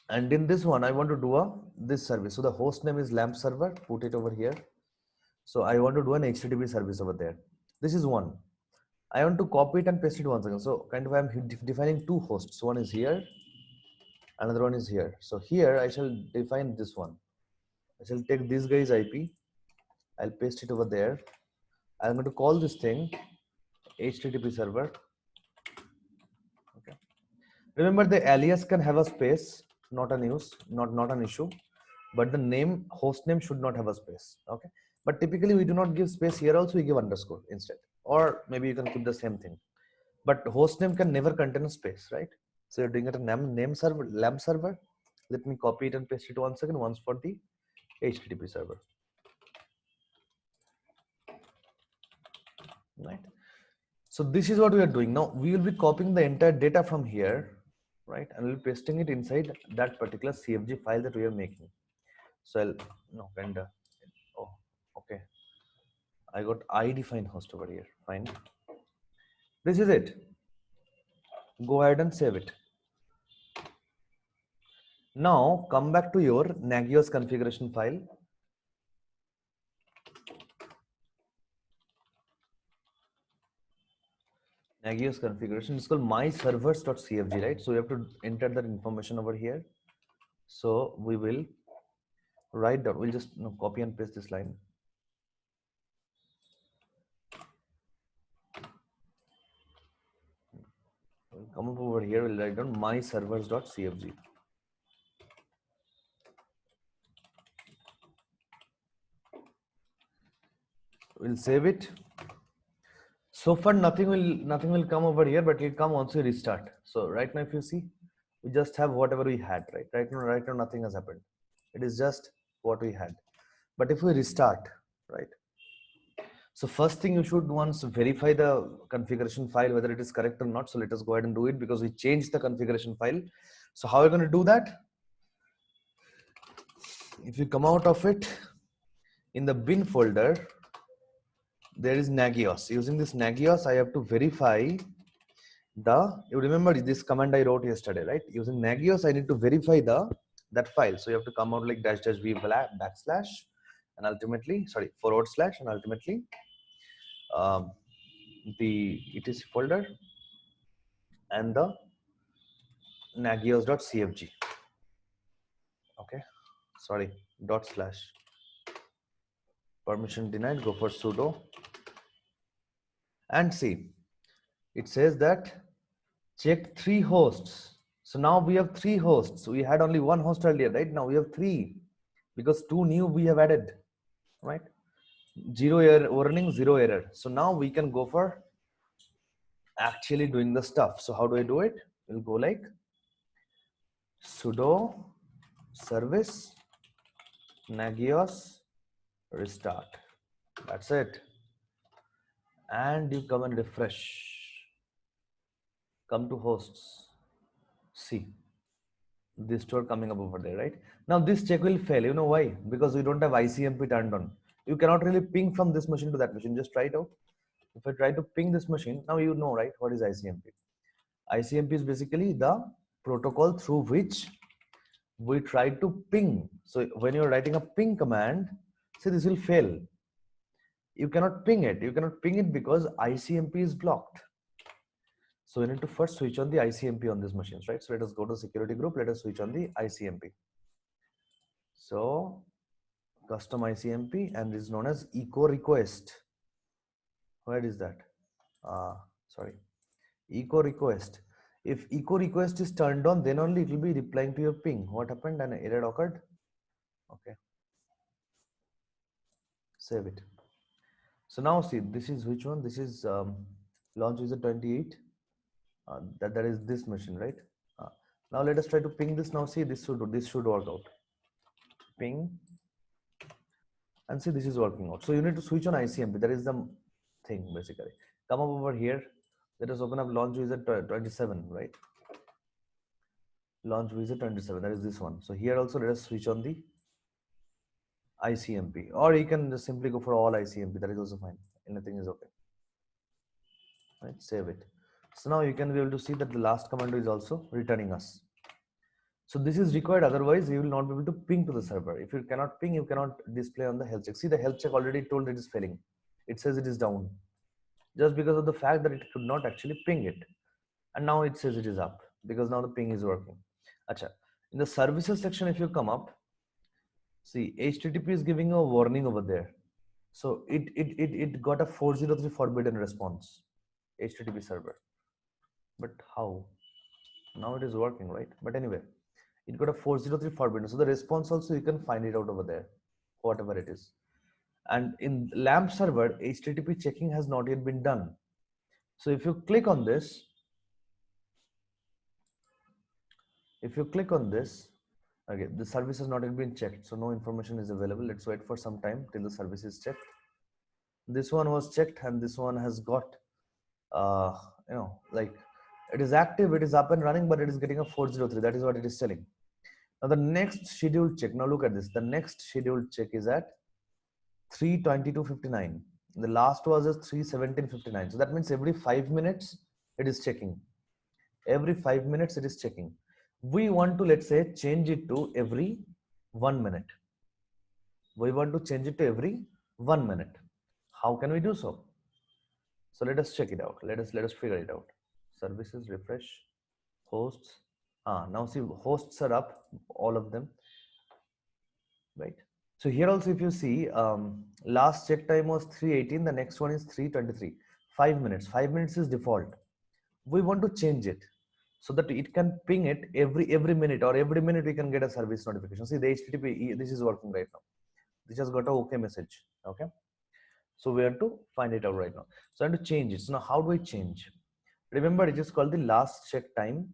And in this one, I want to do this service. So the host name is lamp server. Put it over here. So I want to do an HTTP service over there. This is one. I want to copy it and paste it once again. So kind of I'm defining two hosts. One is here, another one is here. So here I shall define this one. I shall take this guy's IP. I'll paste it over there. I'm going to call this thing HTTP server. Okay. Remember, the alias can have a space, not an issue, but the name, host name should not have a space. Okay. But typically we do not give space. Here also we give underscore instead, or maybe you can keep the same thing. But host name can never contain a space, right? So you're doing it a name server, lamp server. Let me copy it and paste it once again, once for the HTTP server. Right. So this is what we are doing. Now we will be copying the entire data from here, right? And we'll be pasting it inside that particular CFG file that we are making. So I'll, oh, okay. I got I-define host over here, fine. This is it. Go ahead and save it. Now come back to your Nagios configuration file. Nagios configuration is called my servers.cfg, right? So we have to enter that information over here. So we will write down, we'll just copy and paste this line. We'll come up over here, we'll write down my servers.cfg. We'll save it. So far, nothing will come over here, but it will come once we restart. So right now, if you see, we just have whatever we had, right? Right now, nothing has happened. It is just what we had. But if we restart, right? So first thing you should once verify the configuration file, whether it is correct or not. So let us go ahead and do it because we changed the configuration file. So how are you going to do that? If you come out of it, in the bin folder, there is Nagios. Using this Nagios, I have to verify you remember this command I wrote yesterday, right? Using Nagios, I need to verify that file. So you have to come out like --v backslash and ultimately, sorry, forward slash and ultimately the etc folder and the nagios.cfg. Okay, sorry, dot slash. Permission denied, go for sudo and see. It says that check 3 hosts. So now we have 3 hosts. We had only 1 host earlier, right? Now we have 3 because 2 new we have added, right? 0 error warning, 0 error. So now we can go for actually doing the stuff. So how do I do it? We'll go like sudo service nagios restart. That's it. And you come and refresh. Come to hosts. See this store coming up over there, right? Now this check will fail. You know why? Because we don't have ICMP turned on. You cannot really ping from this machine to that machine. Just try it out. If I try to ping this machine, now you know, right? What is ICMP? ICMP is basically the protocol through which we try to ping. So when you're writing a ping command, see this will fail. You cannot ping it. You cannot ping it because ICMP is blocked. So we need to first switch on the ICMP on these machines, right? So let us go to security group. Let us switch on the ICMP. So custom ICMP and is known as echo request. Where is that? Sorry, echo request. If echo request is turned on, then only it will be replying to your ping. What happened? An error occurred. Okay. Save it. So now see, this is which one? This is launch user 28. That is this machine, right? Now let us try to ping this. Now see, this should work out. Ping, and see this is working out. So you need to switch on ICMP. That is the thing basically. Come up over here. Let us open up launch user 27, right? Launch user 27. That is this one. So here also let us switch on the ICMP, or you can just simply go for all ICMP. That is also fine. Anything is okay. Right? Save it. So now you can be able to see that the last command is also returning us. So this is required, otherwise you will not be able to ping to the server. If you cannot ping, you cannot display on the health check. See, the health check already told it is failing. It says it is down just because of the fact that it could not actually ping it. And now it says it is up because now the ping is working. Acha. In the services section, if you come up, see, HTTP is giving a warning over there. So it got a 403 forbidden response, HTTP server. But how? Now it is working, right? But anyway, it got a 403 forbidden. So the response also you can find it out over there, whatever it is. And in LAMP server, HTTP checking has not yet been done. So if you click on this, okay, the service has not yet been checked. So no information is available. Let's wait for some time till the service is checked. This one was checked and this one has got, like it is active, it is up and running, but it is getting a 403. That is what it is telling. Now the next scheduled check, now look at this. The next scheduled check is at 3:22:59. The last was at 3:17:59. So that means every 5 minutes it is checking. Every 5 minutes it is checking. We want to, let's say, change it to every 1 minute. We want to change it to every 1 minute. How can we do so? So let us check it out. Let us figure it out. Services, refresh, hosts. Now see, hosts are up, all of them, right? So here also, if you see, last check time was 3:18. The next one is 3:23. 5 minutes. 5 minutes is default. We want to change it so that it can ping it every minute, or every minute we can get a service notification. See, the HTTP, this is working right now. This has got a OK message. Okay. So we have to find it out right now. So I have to change it. So now how do I change? Remember, it is called the last check time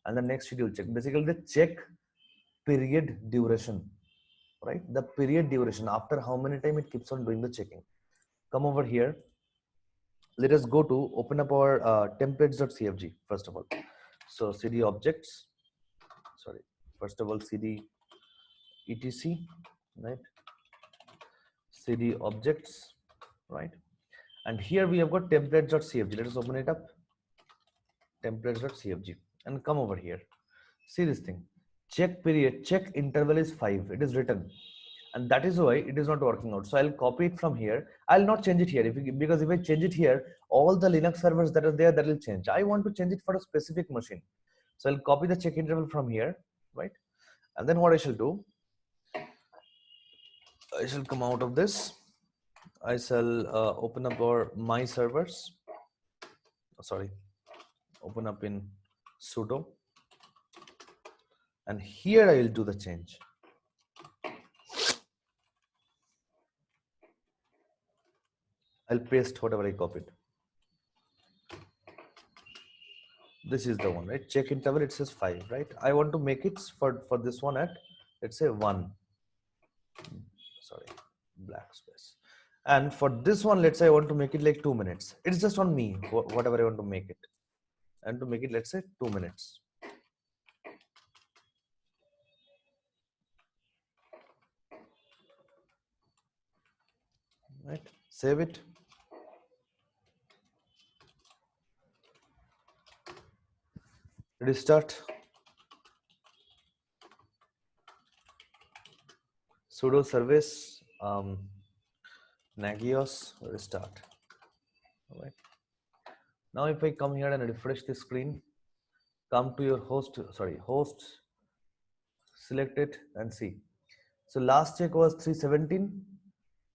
and the next schedule check. Basically, the check period duration, right? The period duration, after how many time it keeps on doing the checking. Come over here. Let us go to open up our templates.cfg first of all. So cd objects, sorry, first of all cd etc, right? Cd objects, right? And here we have got templates.cfg. Let us open it up. Templates.cfg and come over here. See this thing. Check period, check interval is 5. It is written, and that is why it is not working out. So I'll copy it from here. I'll not change it here because if I change it here, all the Linux servers that are there, that will change. I want to change it for a specific machine. So I'll copy the check interval from here, right? And then what I shall do, I shall come out of this. I shall open up our my servers. Sorry, open up in sudo, and here I will do the change. I'll paste whatever I copied. This is the one, right? Check interval, it says 5, right? I want to make it for this one at, let's say 1. Sorry, black space. And for this one, let's say I want to make it like 2 minutes. It's just on me, whatever I want to make it. And to make it, let's say 2 minutes. Right? Save it. Restart. Sudo service nagios restart. All right. Now if I come here and refresh the screen, come to your host, select it and see. So last check was 317.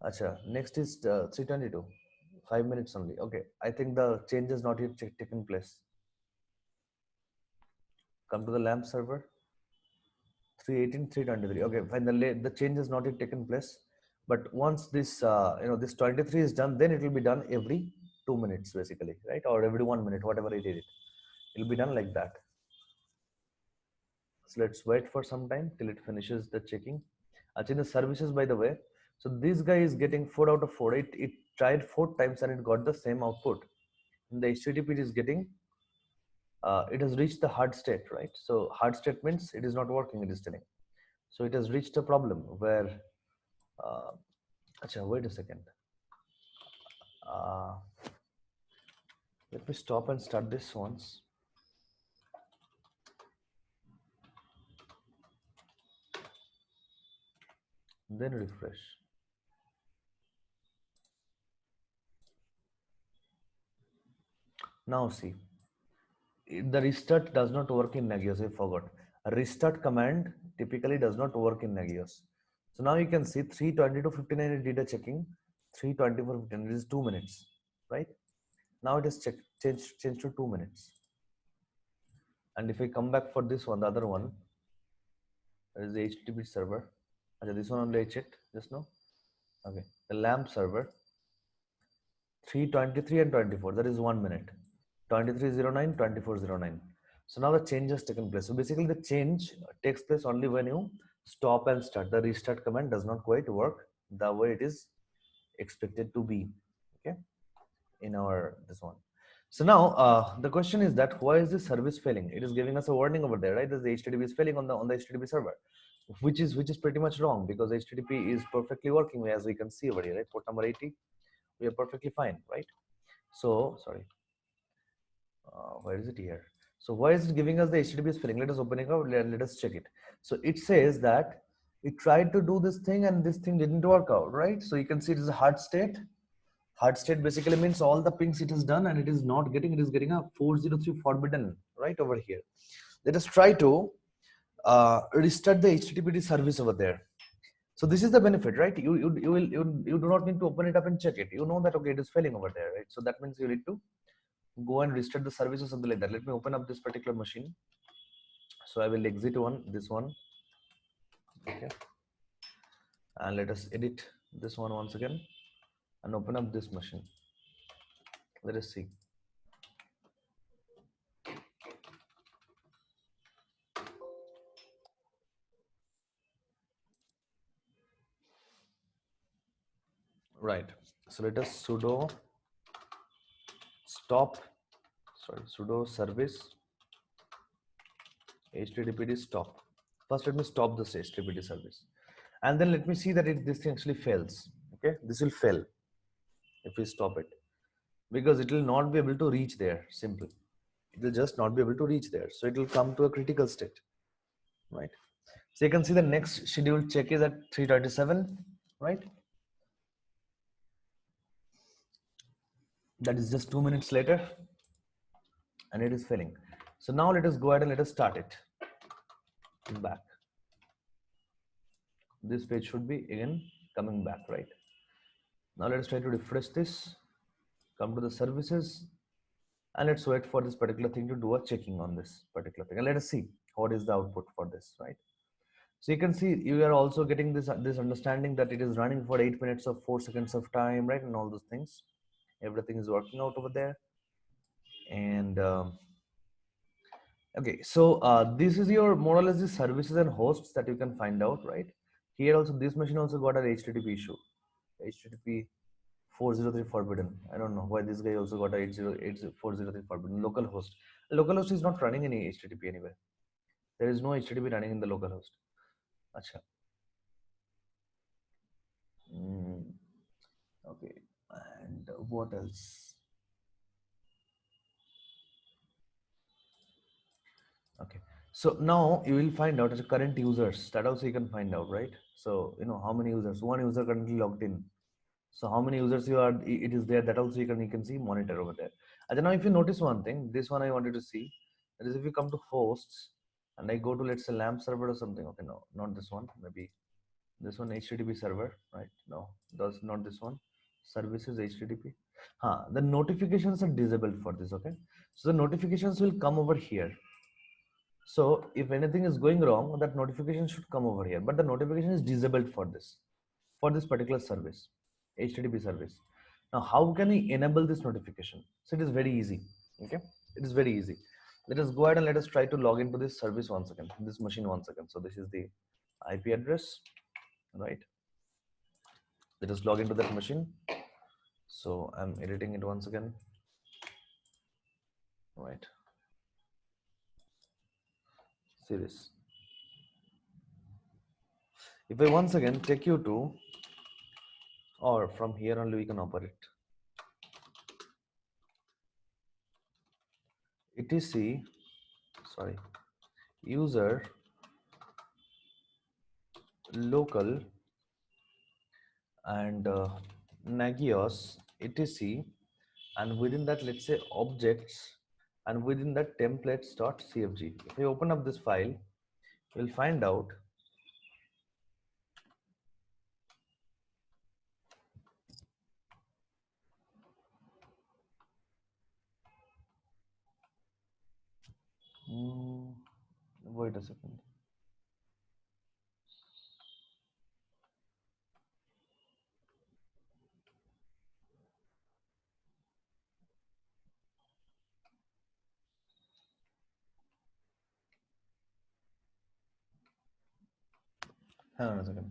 Acha, next is 322. 5 minutes only. Okay, I think the change has not yet taken place. Come to the LAMP server. 318, 323. Okay, fine. The change has not yet taken place. But once this this 23 is done, then it will be done every 2 minutes basically, right? Or every 1 minute, whatever it is. It will be done like that. So let's wait for some time till it finishes the checking. Actually, the services, by the way. So this guy is getting 4 out of 4. It tried 4 times and it got the same output. In the HTTP, it is getting, it has reached the hard state, right? So hard state means it is not working, it is telling. So it has reached a problem where, wait a second. Let me stop and start this once. Then refresh. Now see, the restart does not work in Nagios. I forgot. A restart command typically does not work in Nagios. So now you can see 3:22:59 it did a checking, 3:24:59 it is 2 minutes, right? Now it is changed to 2 minutes. And if I come back for this one, the other one, that is the HTTP server. Okay, this one only I checked just now. Okay, the LAMP server, 3:23 and 24, that is 1 minute. 23:09, 24:09. So now the change has taken place. So basically the change takes place only when you stop and start. The restart command does not quite work the way it is expected to be, okay, in our this one. So now the question is that why is this service failing? It is giving us a warning over there, right? That the HTTP is failing on the HTTP server, which is pretty much wrong, because HTTP is perfectly working, as we can see over here, right? Port number 80, we are perfectly fine, right? So sorry, where is it here? So why is it giving us the HTTP is failing? Let us open it up. Let us check it. So it says that it tried to do this thing and this thing didn't work out, right? So you can see it is a hard state. Hard state basically means all the pings it has done and it is not getting, it is getting a 403 forbidden right over here. Let us try to restart the HTTP service over there. So this is the benefit, right? You do not need to open it up and check it. You know that, okay, it is failing over there, right? So that means you need to go and restart the service or something like that. Let me open up this particular machine. So I will exit this one. Okay. And let us edit this one once again. and open up this machine. Let us see. Right. So let us sudo sudo service httpd stop. First, let me stop this httpd service, and then let me see that this thing actually fails. Okay, this will fail if we stop it, because it will not be able to reach there. Simple. It will just not be able to reach there. So it will come to a critical state, right? So you can see the next scheduled check is at 3:37, right? That is just 2 minutes later, and it is failing. So now let us go ahead and let us start it back. This page should be again coming back, right? Now let us try to refresh this, come to the services, and let's wait for this particular thing to do a checking on this particular thing, and let us see what is the output for this, right? So you can see you are also getting this understanding that it is running for 8 minutes of 4 seconds of time, right? And all those things, everything is working out over there. And okay, so this is your more or less the services and hosts that you can find out, right? Here also, this machine also got an HTTP issue, HTTP 403 forbidden. I don't know why this guy also got a 403 forbidden. Localhost is not running any HTTP anywhere. There is no HTTP running in the localhost. Acha. Okay, and what else? Okay, so now you will find out as current users, that also you can find out, right? So you know how many users, one user currently logged in. So how many users you are, it is there, that also you can see monitor over there. And now if you notice one thing, this one I wanted to see, that is if you come to hosts and I go to, let's say, LAMP server or something. Okay, no, not this one, maybe this one, HTTP server, right? No, that's not this one. Services HTTP. The notifications are disabled for this. Okay, so the notifications will come over here. So if anything is going wrong, that notification should come over here, but the notification is disabled for this particular service, HTTP service. Now, how can we enable this notification? So it is very easy. Okay, it is very easy. Let us go ahead and let us try to log into this service once again, this machine once again. So this is the IP address, right? Let us log into that machine. So I'm editing it once again, right? See this. If I once again take you to, or from here only we can operate, etc, sorry, user local and nagios etc, and within that, let's say, objects, and within that templates.cfg. If you open up this file, you'll find out wait a second. Hang on a second.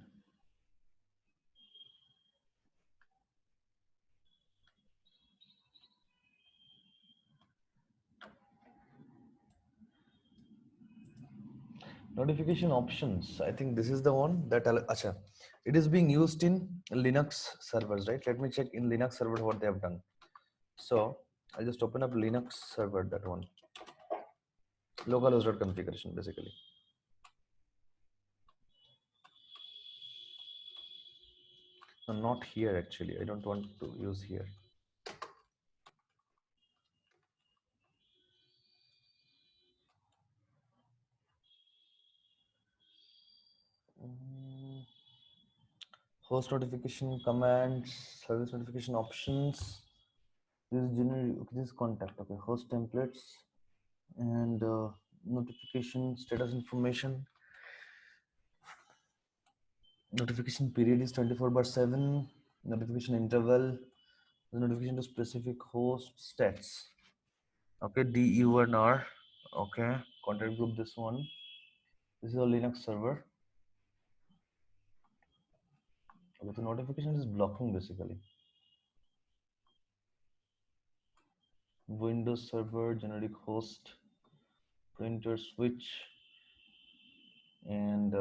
Notification options, I think this is the one that acha, it is being used in Linux servers, right? Let me check in Linux server what they have done. So I'll just open up Linux server, that one, localhost configuration basically. No, not here actually, I don't want to use here. Host notification commands, service notification options. This is generally, this is contact. Okay, host templates and notification status information. Notification period is 24/7. notification interval, the notification to specific host stats. Okay, DUNR. Okay, contact group. This one. This is a Linux server. Okay, the notification is blocking basically. Windows server, generic host, printer switch, and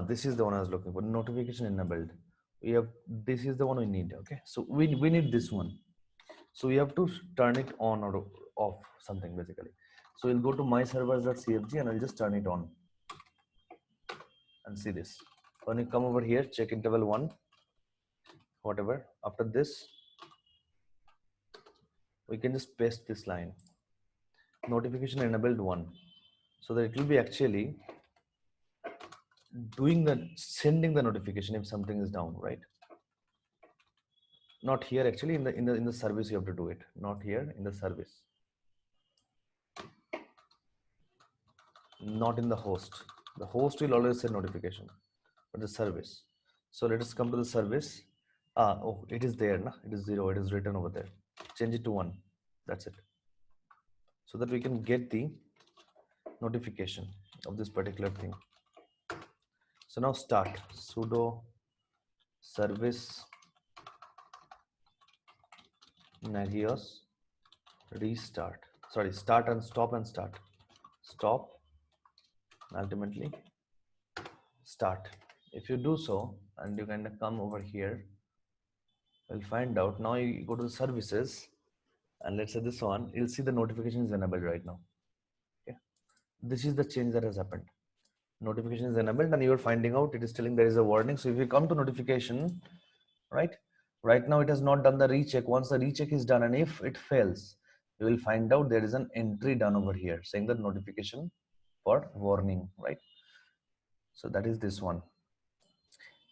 this is the one I was looking for. Notification enabled. We have, this is the one we need. Okay, so we need this one. So we have to turn it on or off something basically. So we'll go to my servers.cfg and I'll just turn it on and see this. When you come over here, check interval 1, whatever. After this, we can just paste this line, notification enabled 1, so that it will be actually doing the sending the notification if something is down, right? Not here, actually in the service you have to do it, not here in the service, not in the host. The host will always send notification, but the service. So let us come to the service. Oh, it is there, na? It is 0, it is written over there. Change it to 1, that's it, so that we can get the notification of this particular thing. So now start sudo service nagios restart, sorry, start and stop and start, stop, ultimately start. If you do so and you kind of come over here, we'll find out. Now you go to the services and let's say this one, you'll see the notification is enabled right now. Okay, this is the change that has happened. Notification is enabled and you're finding out it is telling there is a warning. So if you come to notification, right now it has not done the recheck. Once the recheck is done and if it fails, you will find out there is an entry done over here saying that notification for warning, right? So that is this one.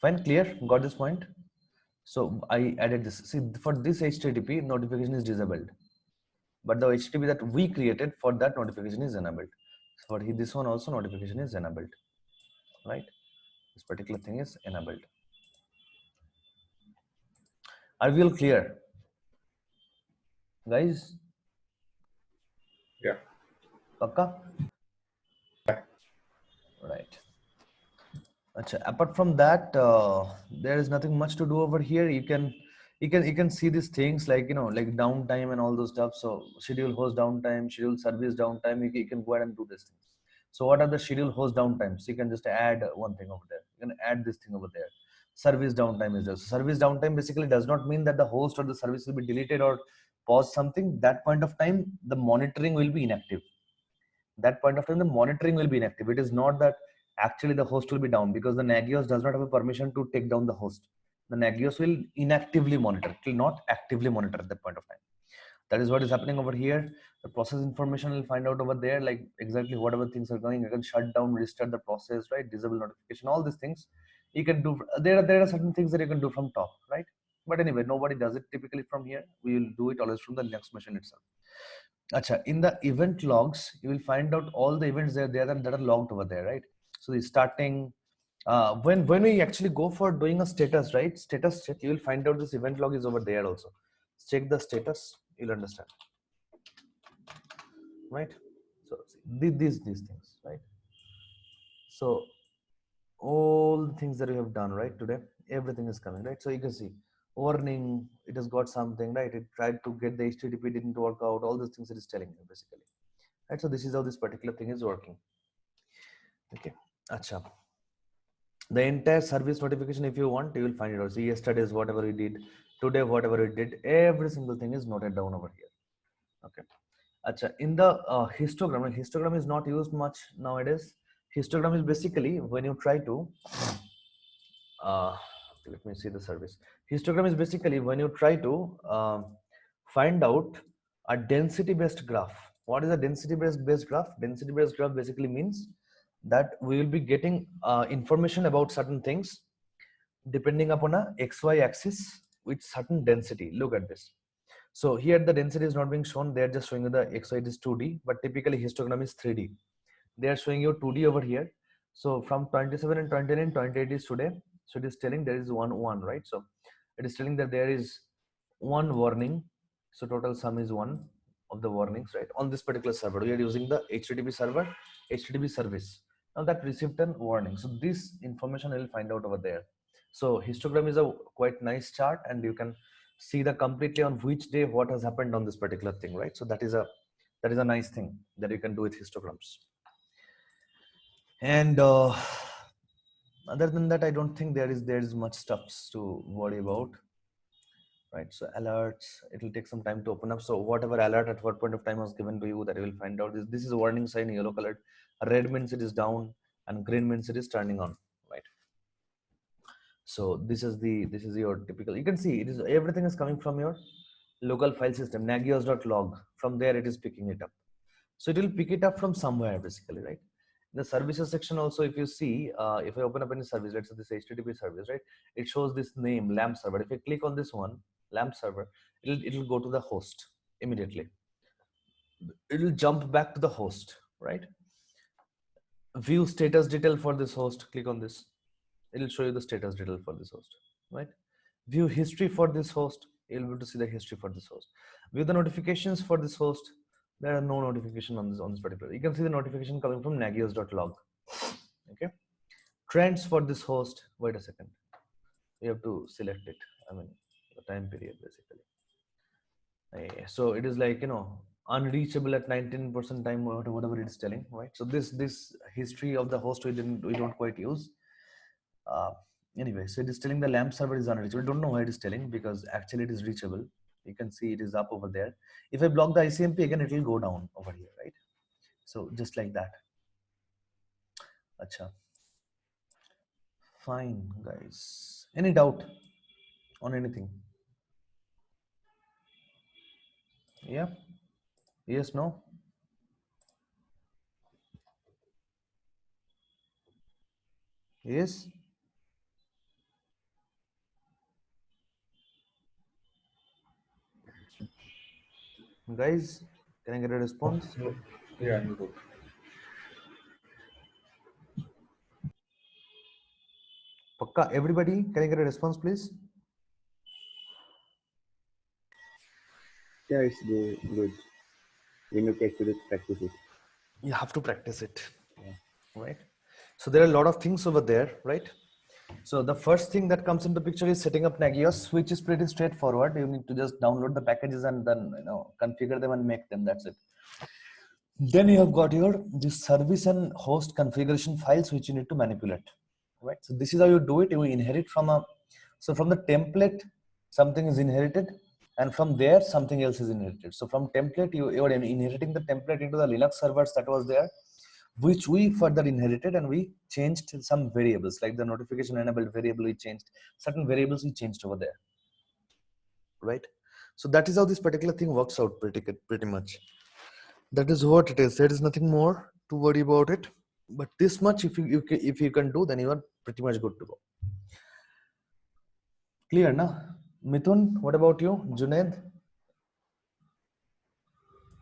Fine, clear, got this point? So I added this. See, for this HTTP notification is disabled, but the HTTP that we created for that notification is enabled. So for this one also notification is enabled, right? This particular thing is enabled. Are we all clear, guys? Yeah. Pakka? Right. Achha, apart from that, there is nothing much to do over here. You can see these things like, you know, like downtime and all those stuff. So schedule host downtime, schedule service downtime. You can go ahead and do these things. So what are the schedule host downtimes? You can just add one thing over there. You can add this thing over there. Service downtime is there. So service downtime basically does not mean that the host or the service will be deleted or pause something. That point of time, the monitoring will be inactive. That point of time, the monitoring will be inactive. It is not that actually the host will be down, because the Nagios does not have a permission to take down the host. The Nagios will inactively monitor. It will not actively monitor at that point of time. That is what is happening over here. The process information will find out over there, like exactly whatever things are going. You can shut down, restart the process, right? Disable notification, all these things you can do. There are certain things that you can do from top, right? But anyway, nobody does it typically from here. We will do it always from the Linux machine itself. Acha, in the event logs, you will find out all the events that are logged over there, right? So the starting, when we actually go for doing a status, right? Status check, you will find out this event log is over there also. Check the status, you'll understand, right? So these things, right? So all the things that we have done, right, today, everything is coming, right? So you can see warning, it has got something, right? It tried to get the HTTP, didn't work out, all those things it is telling you basically. Right, so this is how this particular thing is working. Okay, acha. The entire service notification, if you want, you will find it out. See, yesterday's whatever we did, today whatever we did, every single thing is noted down over here. Okay, acha. In the histogram, histogram is not used much nowadays. Histogram is basically when you try to let me see the service. Histogram is basically when you try to find out a density based graph. What is a density based graph? Density based graph basically means that we will be getting information about certain things depending upon a xy axis with certain density. Look at this. So here the density is not being shown. They are just showing you the xy is 2D, but typically histogram is 3D. They are showing you 2D over here. So from 27 and 29, 28 is today. So it is telling there is one, right? So it is telling that there is one warning. So total sum is one of the warnings, right? On this particular server, we are using the HTTP server, HTTP service. Now that received a warning. So this information I will find out over there. So histogram is a quite nice chart, and you can see the completely on which day what has happened on this particular thing, right? So that is a nice thing that you can do with histograms. And other than that, I don't think there is much stuff to worry about, right? So alerts, it will take some time to open up. So whatever alert at what point of time was given to you, that you will find out. This is a warning sign, yellow colored. Red means it is down, and green means it is turning on, right? So this is your typical. You can see it is everything is coming from your local file system, nagios.log. From there it is picking it up. So it will pick it up from somewhere basically, right? In the services section also, if you see, if I open up any service, let's say this HTTP service, right? It shows this name, LAMP server. If I click on this one, LAMP server, it'll go to the host immediately. It'll jump back to the host, right? View status detail for this host, click on this. It'll show you the status detail for this host, right? View history for this host, you'll be able to see the history for this host. View the notifications for this host. There are no notification on this particular. You can see the notification coming from nagios.log. Okay. Trends for this host. Wait a second. You have to select it. I mean, the time period basically. So it is like, unreachable at 19% time or whatever it is telling, right? So this history of the host we don't quite use. Anyway, so it is telling the LAMP server is unreachable. I don't know why it is telling, because actually it is reachable. You can see it is up over there. If I block the ICMP again, it will go down over here, right? So just like that. Acha. Fine, guys. Any doubt on anything? Yeah? Yes, no? Yes? Guys, can I get a response? Yeah, I'm good. Pakka, everybody, can I get a response, please? Yeah, it's good. We need to actually practice it. You have to practice it, Yeah. right? So there are a lot of things over there, right? So the first thing that comes into picture is setting up Nagios, which is pretty straightforward. You need to just download the packages and then configure them and make them. That's it. Then you have got your this service and host configuration files which you need to manipulate, right? So this is how you do it. You inherit from from the template something is inherited, and from there something else is inherited. So from template you are inheriting the template into the Linux servers that was there, which we further inherited, and we changed some variables like the notification enabled variable. We changed certain variables, we changed over there, right? So that is how this particular thing works out pretty much. That is what it is. There is nothing more to worry about it, but this much if you can do, then you are pretty much good to go. Clear na? Mithun, what about you? Junaid?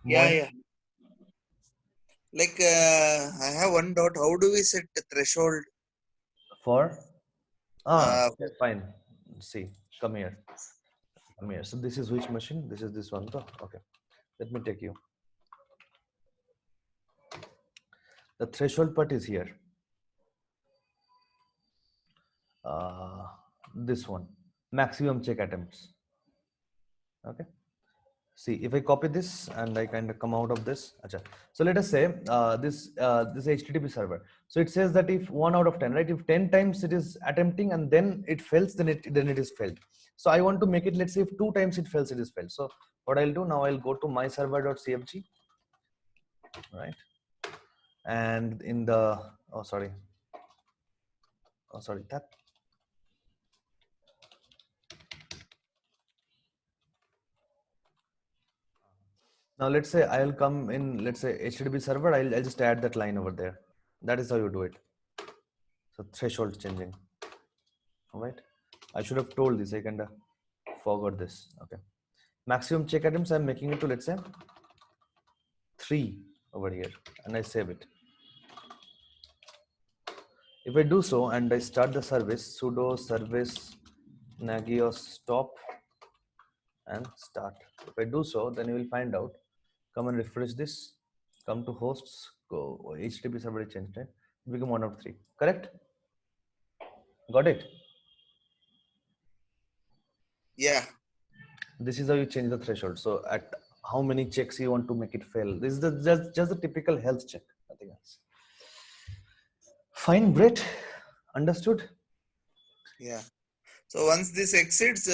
Yeah. Like I have one doubt. How do we set the threshold? For For okay, fine. See, come here. So this is which machine? This is this one. Okay, let me take you. The threshold part is here. This one, maximum check attempts. Okay. See, if I copy this and I kind of come out of this. Achha. So let us say this HTTP server. So it says that if 1 out of 10, right? If 10 times it is attempting and then it fails, then it is failed. So I want to make it, let's say if 2 times it fails, it is failed. So what I'll do now, I'll go to myserver.cfg, right? And in the that. Now let's say I'll come in, let's say HTTP server, I'll just add that line over there. That is how you do it. So threshold changing. All right. I should have told this. I kind of forgot this. Okay. Maximum check items, I'm making it to, let's say 3 over here, and I save it. If I do so and I start the service, sudo service nagios stop and start. If I do so, then you will find out. Come and refresh this. Come to hosts. Go HTTP server changed it. Become 1 of 3. Correct? Got it? Yeah. This is how you change the threshold. So at how many checks you want to make it fail. This is just the typical health check. Nothing else. Fine, great. Understood? Yeah. So once this exits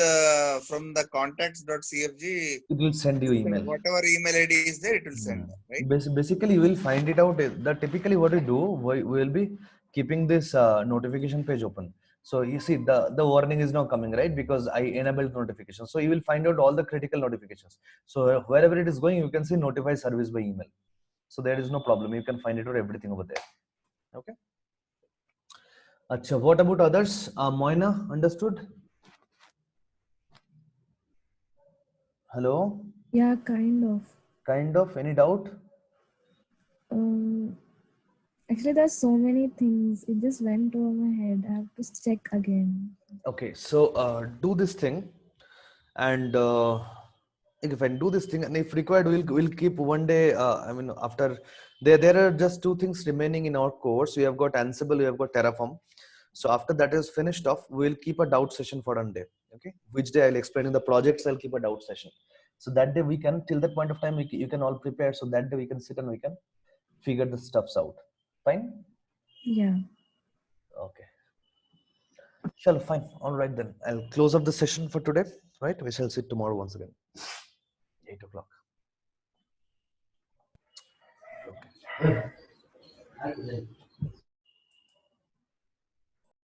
from the contacts.cfg, It will send you email. whatever email ID is there, it will send, right? Basically, you will find it out. That typically what we do, we will be keeping this notification page open. So you see the warning is now coming, right? Because I enabled notification. So you will find out all the critical notifications. So wherever it is going, you can see notify service by email. So there is no problem. You can find it out everything over there. Okay. Acha, what about others? Moina, understood? Hello? Yeah, kind of. Kind of, any doubt? Actually, there's so many things. It just went over my head. I have to check again. Okay, so do this thing, and if I do this thing, and if required, we'll keep one day. I mean, after there are just two things remaining in our course. We have got Ansible, we have got Terraform. So after that is finished off, we'll keep a doubt session for one day. Okay, which day I'll explain in the projects. I'll keep a doubt session. So that day we can, till that point of time, you can all prepare. So that day we can sit and we can figure the stuffs out. Fine. Yeah. Okay. Shall fine. All right then. I'll close up the session for today. Right. We shall sit tomorrow once again. 8 o'clock. Okay.